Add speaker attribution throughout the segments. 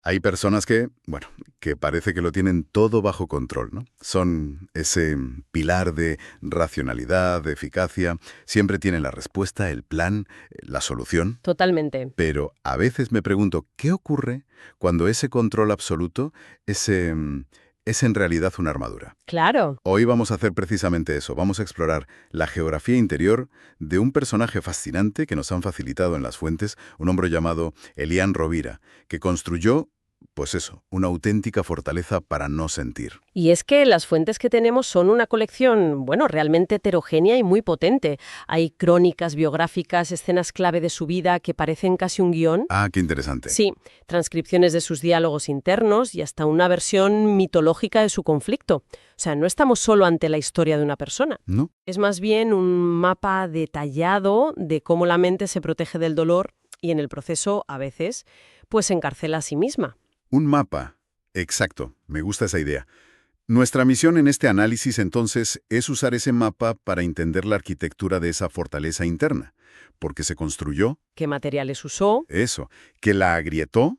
Speaker 1: Hay personas que parece que lo tienen todo bajo control, ¿no? Son ese pilar de racionalidad, de eficacia, siempre tienen la respuesta, el plan, la solución.
Speaker 2: Totalmente.
Speaker 1: Pero a veces me pregunto, ¿qué ocurre cuando ese control absoluto es en realidad una armadura?
Speaker 2: Claro.
Speaker 1: Hoy vamos a hacer precisamente eso, vamos a explorar la geografía interior de un personaje fascinante que nos han facilitado en las fuentes, un hombre llamado Elian Rovira, que construyó, pues eso, una auténtica fortaleza para no sentir.
Speaker 2: Y es que las fuentes que tenemos son una colección, bueno, realmente heterogénea y muy potente. Hay crónicas biográficas, escenas clave de su vida que parecen casi un guión.
Speaker 1: Ah, qué interesante.
Speaker 2: Sí, transcripciones de sus diálogos internos y hasta una versión mitológica de su conflicto. O sea, no estamos solo ante la historia de una persona.
Speaker 1: ¿No?
Speaker 2: Es más bien un mapa detallado de cómo la mente se protege del dolor y en el proceso, a veces, pues se encarcela a sí misma.
Speaker 1: Un mapa. Exacto, me gusta esa idea. Nuestra misión en este análisis, entonces, es usar ese mapa para entender la arquitectura de esa fortaleza interna, porque se construyó,
Speaker 2: ¿Qué materiales usó?
Speaker 1: eso, que la agrietó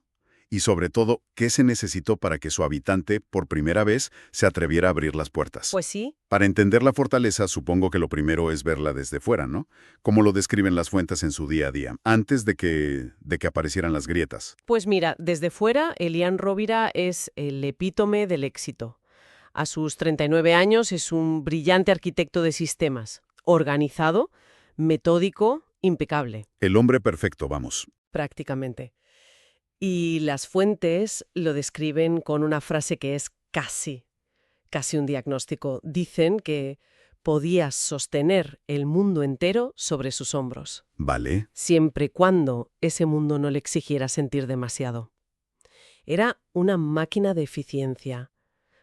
Speaker 1: y, sobre todo, qué se necesitó para que su habitante, por primera vez, se atreviera a abrir las puertas.
Speaker 2: Pues sí.
Speaker 1: Para entender la fortaleza, supongo que lo primero es verla desde fuera, ¿no? Como lo describen las fuentes en su día a día, antes de que aparecieran las grietas.
Speaker 2: Pues mira, desde fuera, Elian Rovira es el epítome del éxito. A sus 39 años es un brillante arquitecto de sistemas, organizado, metódico, impecable,
Speaker 1: El hombre perfecto, vamos.
Speaker 2: prácticamente. Y las fuentes lo describen con una frase que es casi un diagnóstico. Dicen que podía sostener el mundo entero sobre sus hombros,
Speaker 1: Vale.
Speaker 2: siempre y cuando ese mundo no le exigiera sentir demasiado. Era una máquina de eficiencia.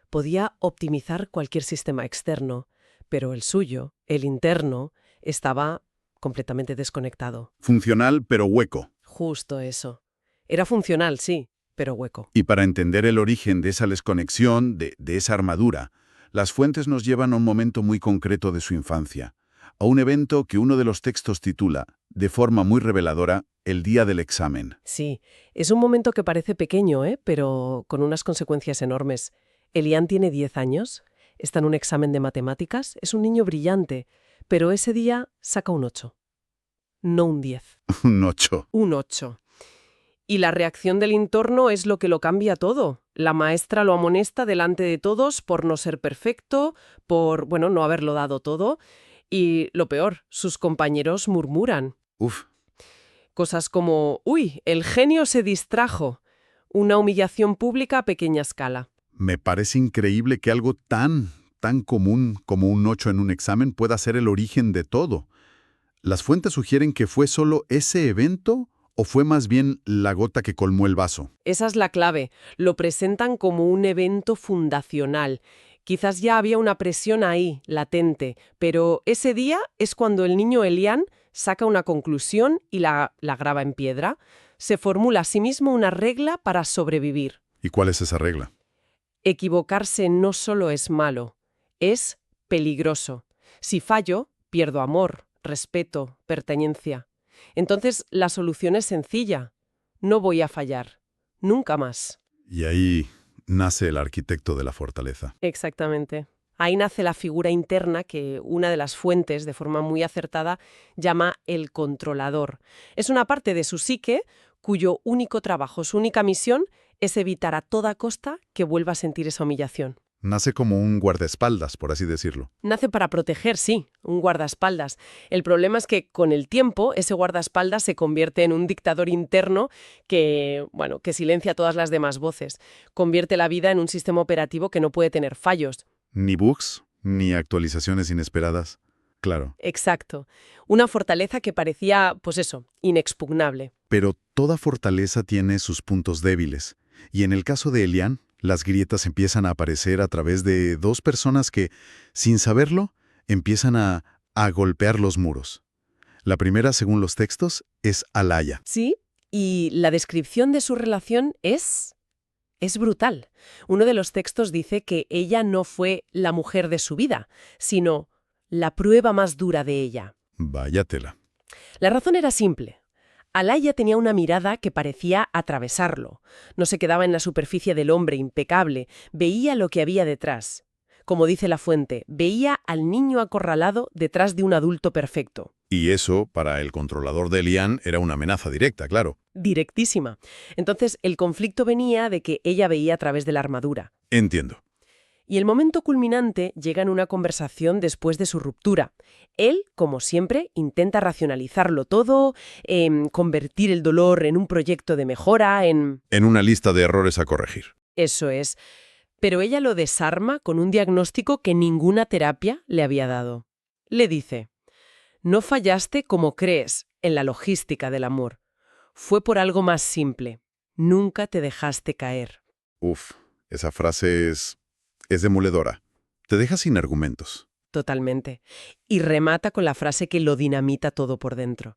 Speaker 2: Podía optimizar cualquier sistema externo, pero el suyo, el interno, estaba completamente desconectado.
Speaker 1: Funcional, pero hueco.
Speaker 2: Justo eso. Era funcional, sí, pero hueco.
Speaker 1: Y para entender el origen de esa desconexión, de esa armadura, las fuentes nos llevan a un momento muy concreto de su infancia, a un evento que uno de los textos titula, de forma muy reveladora, el día del examen.
Speaker 2: Sí, es un momento que parece pequeño, pero con unas consecuencias enormes. Elian tiene 10 años, está en un examen de matemáticas, es un niño brillante, pero ese día saca un 8, no un 10,
Speaker 1: Un 8.
Speaker 2: un 8. Y la reacción del entorno es lo que lo cambia todo. La maestra lo amonesta delante de todos por no ser perfecto, por, bueno, no haberlo dado todo. Y lo peor, sus compañeros murmuran.
Speaker 1: Uf,
Speaker 2: Cosas como, uy, el genio se distrajo. Una humillación pública a pequeña escala.
Speaker 1: me parece increíble que algo tan común como un 8 en un examen pueda ser el origen de todo. ¿Las fuentes sugieren que fue solo ese evento o fue más bien la gota que colmó el vaso?
Speaker 2: Esa es la clave. Lo presentan como un evento fundacional. Quizás ya había una presión ahí, latente, pero ese día es cuando el niño Elian saca una conclusión y la graba en piedra. Se formula a sí mismo una regla para sobrevivir.
Speaker 1: ¿Y cuál es esa regla?
Speaker 2: Equivocarse no solo es malo, es peligroso. Si fallo, pierdo amor, respeto, pertenencia. Entonces la solución es sencilla. No voy a fallar. Nunca más.
Speaker 1: Y ahí nace el arquitecto de la fortaleza.
Speaker 2: Exactamente. Ahí nace la figura interna que una de las fuentes, de forma muy acertada, llama el controlador. Es una parte de su psique cuyo único trabajo, su única misión, es evitar a toda costa que vuelva a sentir esa humillación.
Speaker 1: Nace como un guardaespaldas, por así decirlo.
Speaker 2: Nace para proteger, sí, un guardaespaldas. El problema es que con el tiempo ese guardaespaldas se convierte en un dictador interno que, bueno, que silencia todas las demás voces. Convierte la vida en un sistema operativo que no puede tener fallos.
Speaker 1: Ni bugs, ni actualizaciones inesperadas. Claro.
Speaker 2: Exacto. Una fortaleza que parecía, pues eso, inexpugnable.
Speaker 1: Pero toda fortaleza tiene sus puntos débiles. Y en el caso de Elian, las grietas empiezan a aparecer a través de dos personas que, sin saberlo, empiezan a golpear los muros. La primera, según los textos, es Alaya.
Speaker 2: Sí, y la descripción de su relación es brutal. Uno de los textos dice que ella no fue la mujer de su vida, sino la prueba más dura de ella.
Speaker 1: Váyatela.
Speaker 2: La razón era simple. Alaya tenía una mirada que parecía atravesarlo. No se quedaba en la superficie del hombre impecable, veía lo que había detrás. Como dice la fuente, veía al niño acorralado detrás de un adulto perfecto.
Speaker 1: Y eso, para el controlador de Elian, era una amenaza directa, claro.
Speaker 2: Directísima. Entonces, el conflicto venía de que ella veía a través de la armadura.
Speaker 1: Entiendo.
Speaker 2: Y el momento culminante llega en una conversación después de su ruptura. Él, como siempre, intenta racionalizarlo todo, convertir el dolor en un proyecto de mejora,
Speaker 1: En una lista de errores a corregir.
Speaker 2: Eso es. Pero ella lo desarma con un diagnóstico que ninguna terapia le había dado. Le dice: no fallaste como crees en la logística del amor. Fue por algo más simple. Nunca te dejaste caer.
Speaker 1: Uf, esa frase es demoledora. Te deja sin argumentos.
Speaker 2: Totalmente. Y remata con la frase que lo dinamita todo por dentro.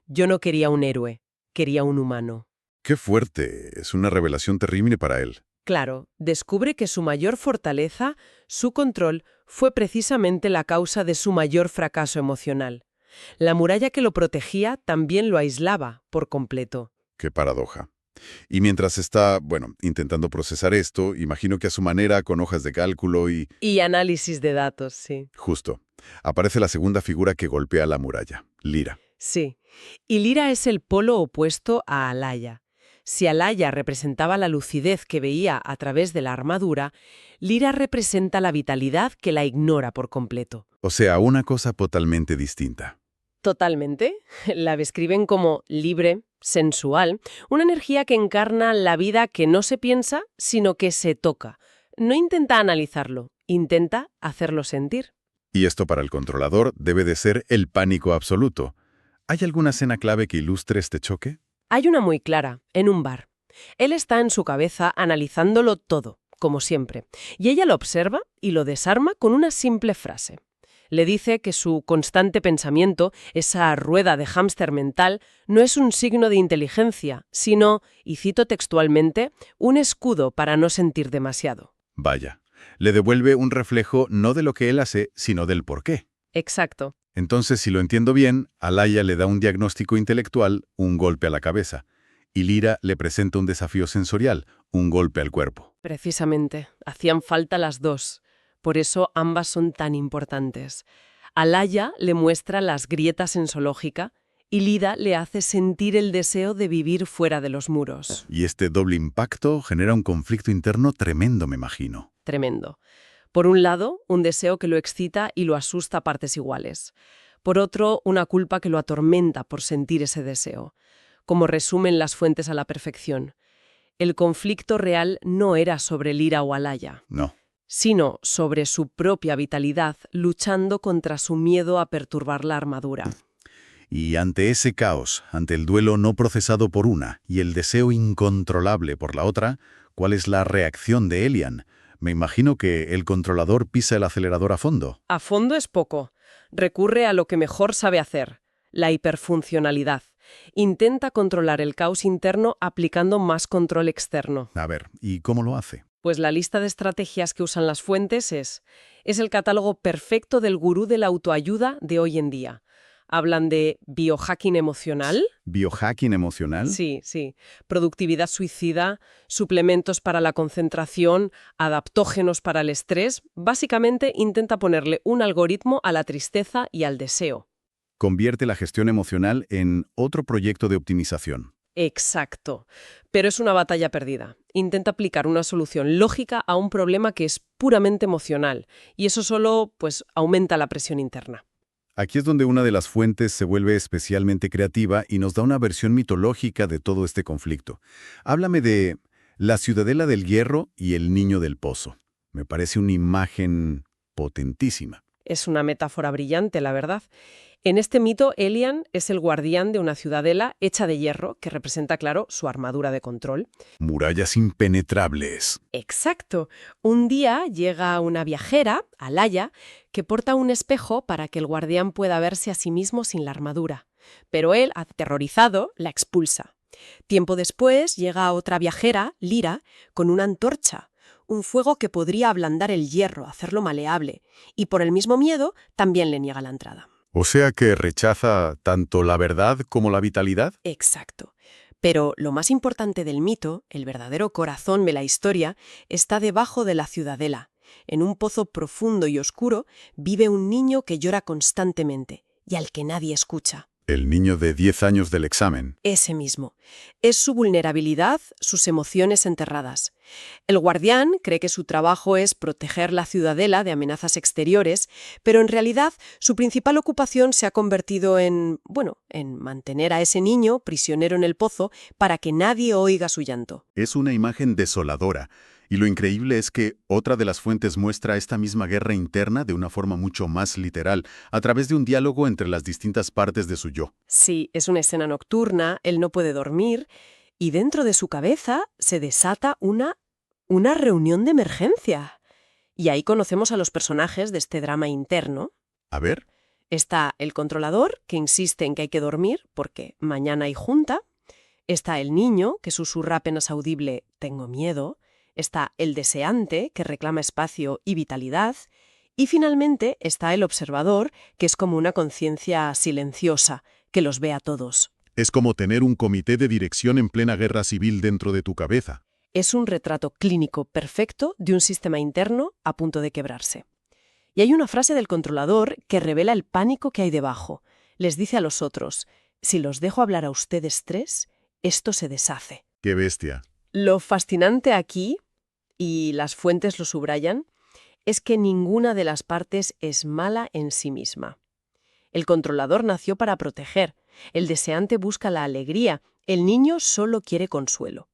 Speaker 2: Yo no quería un héroe, quería un humano.
Speaker 1: Qué fuerte. Es una revelación terrible para él.
Speaker 2: Claro, descubre que su mayor fortaleza, su control, fue precisamente la causa de su mayor fracaso emocional. La muralla que lo protegía también lo aislaba por completo.
Speaker 1: Qué paradoja. Y mientras está, intentando procesar esto, imagino que a su manera, con hojas de cálculo
Speaker 2: Y análisis de datos, sí.
Speaker 1: Justo. Aparece la segunda figura que golpea la muralla, Lyra.
Speaker 2: Sí. Y Lyra es el polo opuesto a Alaya. Si Alaya representaba la lucidez que veía a través de la armadura, Lyra representa la vitalidad que la ignora por completo.
Speaker 1: O sea, una cosa totalmente distinta.
Speaker 2: Totalmente. La describen como libre, sensual, una energía que encarna la vida que no se piensa, sino que se toca. No intenta analizarlo, intenta hacerlo sentir.
Speaker 1: Y esto para el controlador debe de ser el pánico absoluto. ¿Hay alguna escena clave que ilustre este choque?
Speaker 2: Hay una muy clara, en un bar. Él está en su cabeza analizándolo todo, como siempre, y ella lo observa y lo desarma con una simple frase. Le dice que su constante pensamiento, esa rueda de hámster mental, no es un signo de inteligencia, sino, y cito textualmente, un escudo para no sentir demasiado.
Speaker 1: Vaya, le devuelve un reflejo no de lo que él hace, sino del por qué.
Speaker 2: Exacto.
Speaker 1: Entonces, si lo entiendo bien, Alaya le da un diagnóstico intelectual, un golpe a la cabeza, y Lyra le presenta un desafío sensorial, un golpe al cuerpo.
Speaker 2: Precisamente, hacían falta las dos. Por eso ambas son tan importantes. Alaya le muestra las grietas en su lógica y Lyra le hace sentir el deseo de vivir fuera de los muros.
Speaker 1: Y este doble impacto genera un conflicto interno tremendo, me imagino.
Speaker 2: Tremendo. Por un lado, un deseo que lo excita y lo asusta a partes iguales. Por otro, una culpa que lo atormenta por sentir ese deseo. Como resumen las fuentes a la perfección. El conflicto real no era sobre Lyra o Alaya.
Speaker 1: No.
Speaker 2: Sino sobre su propia vitalidad, luchando contra su miedo a perturbar la armadura.
Speaker 1: Y ante ese caos, ante el duelo no procesado por una y el deseo incontrolable por la otra, ¿cuál es la reacción de Elian? Me imagino que el controlador pisa el acelerador a fondo.
Speaker 2: A fondo es poco. Recurre a lo que mejor sabe hacer, la hiperfuncionalidad. Intenta controlar el caos interno aplicando más control externo.
Speaker 1: A ver, ¿y cómo lo hace?
Speaker 2: Pues la lista de estrategias que usan las fuentes es el catálogo perfecto del gurú de la autoayuda de hoy en día. Hablan de biohacking emocional.
Speaker 1: ¿Biohacking emocional?
Speaker 2: Sí. Productividad suicida, suplementos para la concentración, adaptógenos para el estrés. Básicamente intenta ponerle un algoritmo a la tristeza y al deseo.
Speaker 1: Convierte la gestión emocional en otro proyecto de optimización.
Speaker 2: Exacto. Pero es una batalla perdida. Intenta aplicar una solución lógica a un problema que es puramente emocional. Y eso solo, aumenta la presión interna.
Speaker 1: Aquí es donde una de las fuentes se vuelve especialmente creativa y nos da una versión mitológica de todo este conflicto. Háblame de la ciudadela del hierro y el niño del pozo. Me parece una imagen potentísima.
Speaker 2: Es una metáfora brillante, la verdad. En este mito, Elian es el guardián de una ciudadela hecha de hierro que representa, claro, su armadura de control.
Speaker 1: Murallas impenetrables.
Speaker 2: Exacto. Un día llega una viajera, Alaya, que porta un espejo para que el guardián pueda verse a sí mismo sin la armadura. Pero él, aterrorizado, la expulsa. Tiempo después llega otra viajera, Lyra, con una antorcha, un fuego que podría ablandar el hierro, hacerlo maleable, y por el mismo miedo también le niega la entrada.
Speaker 1: O sea que rechaza tanto la verdad como la vitalidad.
Speaker 2: Exacto. Pero lo más importante del mito, el verdadero corazón de la historia, está debajo de la ciudadela. En un pozo profundo y oscuro vive un niño que llora constantemente y al que nadie escucha.
Speaker 1: El niño de 10 años del examen.
Speaker 2: Ese mismo. Es su vulnerabilidad, sus emociones enterradas. El guardián cree que su trabajo es proteger la ciudadela de amenazas exteriores, pero en realidad su principal ocupación se ha convertido en mantener a ese niño prisionero en el pozo para que nadie oiga su llanto.
Speaker 1: Es una imagen desoladora. Y lo increíble es que otra de las fuentes muestra esta misma guerra interna de una forma mucho más literal, a través de un diálogo entre las distintas partes de su yo.
Speaker 2: Sí, es una escena nocturna, él no puede dormir, y dentro de su cabeza se desata una reunión de emergencia. Y ahí conocemos a los personajes de este drama interno.
Speaker 1: A ver,
Speaker 2: Está el controlador, que insiste en que hay que dormir porque mañana hay junta. Está el niño, que susurra apenas audible «tengo miedo». Está el deseante, que reclama espacio y vitalidad. Y finalmente está el observador, que es como una conciencia silenciosa, que los ve a todos.
Speaker 1: es como tener un comité de dirección en plena guerra civil dentro de tu cabeza.
Speaker 2: Es un retrato clínico perfecto de un sistema interno a punto de quebrarse. Y hay una frase del controlador que revela el pánico que hay debajo. Les dice a los otros, si los dejo hablar a ustedes tres, esto se deshace.
Speaker 1: ¡Qué bestia!
Speaker 2: Lo fascinante aquí, y las fuentes lo subrayan, es que ninguna de las partes es mala en sí misma. El controlador nació para proteger, el deseante busca la alegría, el niño solo quiere consuelo.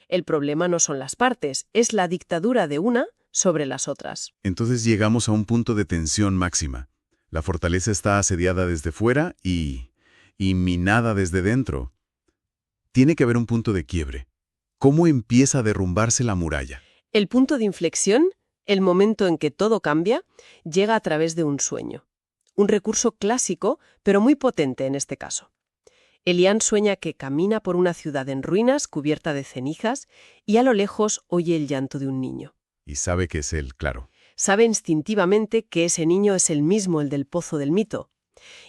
Speaker 2: El problema no son las partes, es la dictadura de una sobre las otras.
Speaker 1: Entonces llegamos a un punto de tensión máxima. La fortaleza está asediada desde fuera y minada desde dentro. Tiene que haber un punto de quiebre. ¿Cómo empieza a derrumbarse la muralla?
Speaker 2: El punto de inflexión, el momento en que todo cambia, llega a través de un sueño. Un recurso clásico, pero muy potente en este caso. Elián sueña que camina por una ciudad en ruinas cubierta de cenizas y a lo lejos oye el llanto de un niño.
Speaker 1: Y sabe que es él, claro.
Speaker 2: Sabe instintivamente que ese niño es el mismo el del pozo del mito.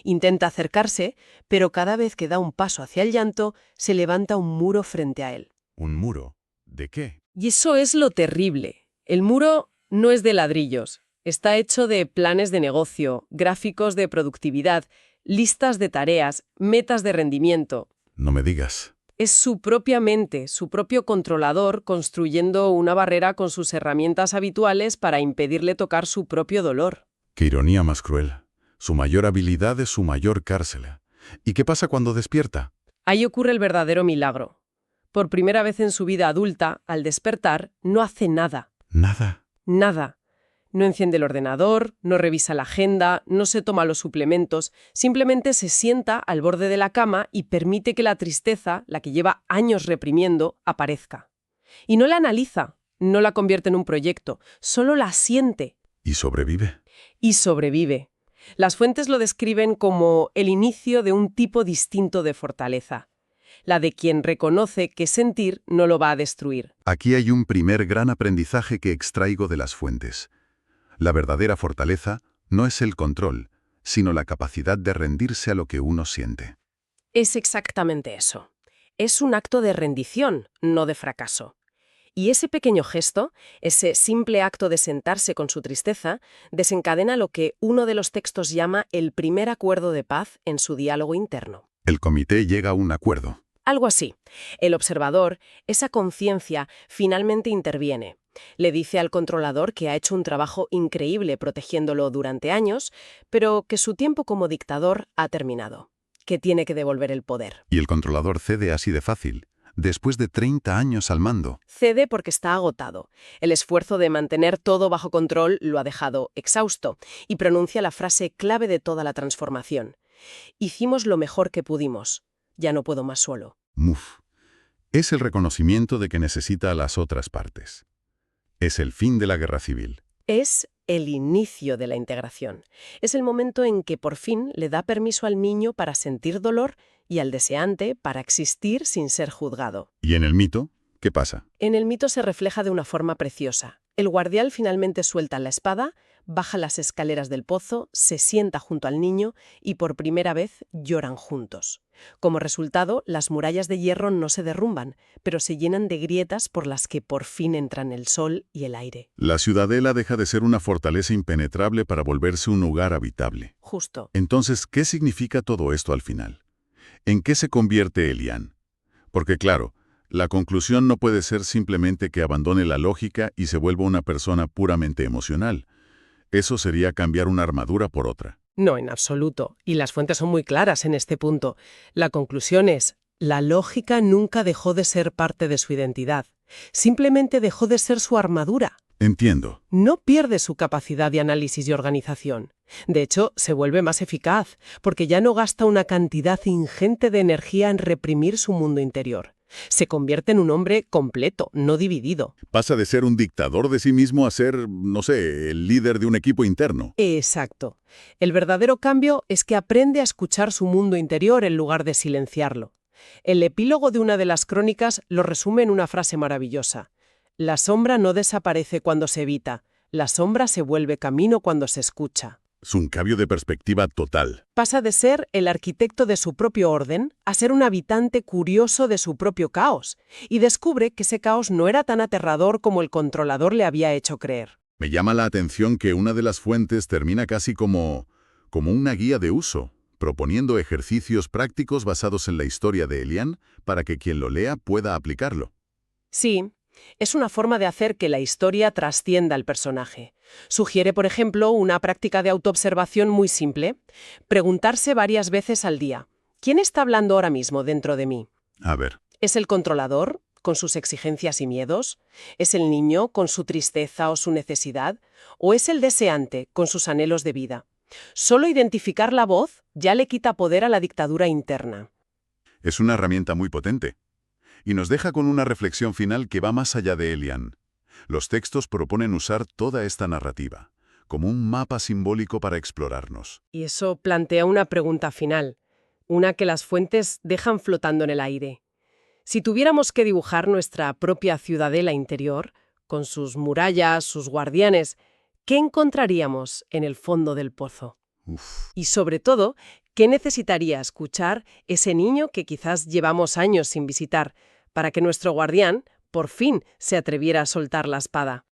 Speaker 2: Intenta acercarse, pero cada vez que da un paso hacia el llanto, se levanta un muro frente a él.
Speaker 1: ¿Un muro? ¿De qué?
Speaker 2: Y eso es lo terrible. El muro no es de ladrillos. Está hecho de planes de negocio, gráficos de productividad, listas de tareas, metas de rendimiento.
Speaker 1: No me digas.
Speaker 2: Es su propia mente, su propio controlador, construyendo una barrera con sus herramientas habituales para impedirle tocar su propio dolor.
Speaker 1: Qué ironía más cruel. Su mayor habilidad es su mayor cárcel. ¿Y qué pasa cuando despierta?
Speaker 2: Ahí ocurre el verdadero milagro. Por primera vez en su vida adulta, al despertar, no hace nada.
Speaker 1: Nada.
Speaker 2: Nada. No enciende el ordenador, no revisa la agenda, no se toma los suplementos, simplemente se sienta al borde de la cama y permite que la tristeza, la que lleva años reprimiendo, aparezca. Y no la analiza, no la convierte en un proyecto, solo la siente.
Speaker 1: ¿Y sobrevive?
Speaker 2: Y sobrevive. Las fuentes lo describen como el inicio de un tipo distinto de fortaleza, la de quien reconoce que sentir no lo va a destruir.
Speaker 1: Aquí hay un primer gran aprendizaje que extraigo de las fuentes. La verdadera fortaleza no es el control, sino la capacidad de rendirse a lo que uno siente.
Speaker 2: Es exactamente eso. Es un acto de rendición, no de fracaso. Y ese pequeño gesto, ese simple acto de sentarse con su tristeza, desencadena lo que uno de los textos llama el primer acuerdo de paz en su diálogo interno.
Speaker 1: El comité llega a un acuerdo.
Speaker 2: Algo así. El observador, esa conciencia, finalmente interviene. Le dice al controlador que ha hecho un trabajo increíble protegiéndolo durante años, pero que su tiempo como dictador ha terminado, que tiene que devolver el poder.
Speaker 1: Y el controlador cede así de fácil, después de 30 años al mando.
Speaker 2: Cede porque está agotado. El esfuerzo de mantener todo bajo control lo ha dejado exhausto y pronuncia la frase clave de toda la transformación. Hicimos lo mejor que pudimos. Ya no puedo más solo.
Speaker 1: Muf. Es el reconocimiento de que necesita a las otras partes. Es el fin de la guerra civil.
Speaker 2: Es el inicio de la integración. Es el momento en que por fin le da permiso al niño para sentir dolor y al deseante para existir sin ser juzgado.
Speaker 1: ¿Y en el mito? ¿Qué pasa?
Speaker 2: En el mito se refleja de una forma preciosa. El guardián finalmente suelta la espada, baja las escaleras del pozo, se sienta junto al niño y por primera vez lloran juntos. Como resultado, las murallas de hierro no se derrumban, pero se llenan de grietas por las que por fin entran el sol y el aire.
Speaker 1: La ciudadela deja de ser una fortaleza impenetrable para volverse un lugar habitable.
Speaker 2: Justo.
Speaker 1: Entonces, ¿qué significa todo esto al final? ¿En qué se convierte Elian? Porque claro, la conclusión no puede ser simplemente que abandone la lógica y se vuelva una persona puramente emocional. Eso sería cambiar una armadura por otra.
Speaker 2: No, en absoluto. Y las fuentes son muy claras en este punto. La conclusión es, la lógica nunca dejó de ser parte de su identidad. Simplemente dejó de ser su armadura.
Speaker 1: Entiendo.
Speaker 2: No pierde su capacidad de análisis y organización. De hecho, se vuelve más eficaz, porque ya no gasta una cantidad ingente de energía en reprimir su mundo interior. Se convierte en un hombre completo, no dividido.
Speaker 1: Pasa de ser un dictador de sí mismo a ser, no sé, el líder de un equipo interno.
Speaker 2: Exacto. El verdadero cambio es que aprende a escuchar su mundo interior en lugar de silenciarlo. El epílogo de una de las crónicas lo resume en una frase maravillosa. La sombra no desaparece cuando se evita, la sombra se vuelve camino cuando se escucha.
Speaker 1: Es un cambio de perspectiva total.
Speaker 2: Pasa de ser el arquitecto de su propio orden a ser un habitante curioso de su propio caos, y descubre que ese caos no era tan aterrador como el controlador le había hecho creer.
Speaker 1: Me llama la atención que una de las fuentes termina casi como una guía de uso, proponiendo ejercicios prácticos basados en la historia de Elian para que quien lo lea pueda aplicarlo.
Speaker 2: Sí, es una forma de hacer que la historia trascienda al personaje. Sugiere, por ejemplo, una práctica de autoobservación muy simple. Preguntarse varias veces al día. ¿Quién está hablando ahora mismo dentro de mí?
Speaker 1: A ver,
Speaker 2: ¿Es el controlador, con sus exigencias y miedos? ¿Es el niño, con su tristeza o su necesidad? ¿O es el deseante, con sus anhelos de vida? Solo identificar la voz ya le quita poder a la dictadura interna.
Speaker 1: es una herramienta muy potente. Y nos deja con una reflexión final que va más allá de Elian. Los textos proponen usar toda esta narrativa como un mapa simbólico para explorarnos.
Speaker 2: Y eso plantea una pregunta final, una que las fuentes dejan flotando en el aire. Si tuviéramos que dibujar nuestra propia ciudadela interior, con sus murallas, sus guardianes, ¿qué encontraríamos en el fondo del pozo?
Speaker 1: Uf.
Speaker 2: Y sobre todo, ¿qué necesitaría escuchar ese niño que quizás llevamos años sin visitar, para que nuestro guardián, por fin, se atreviera a soltar la espada?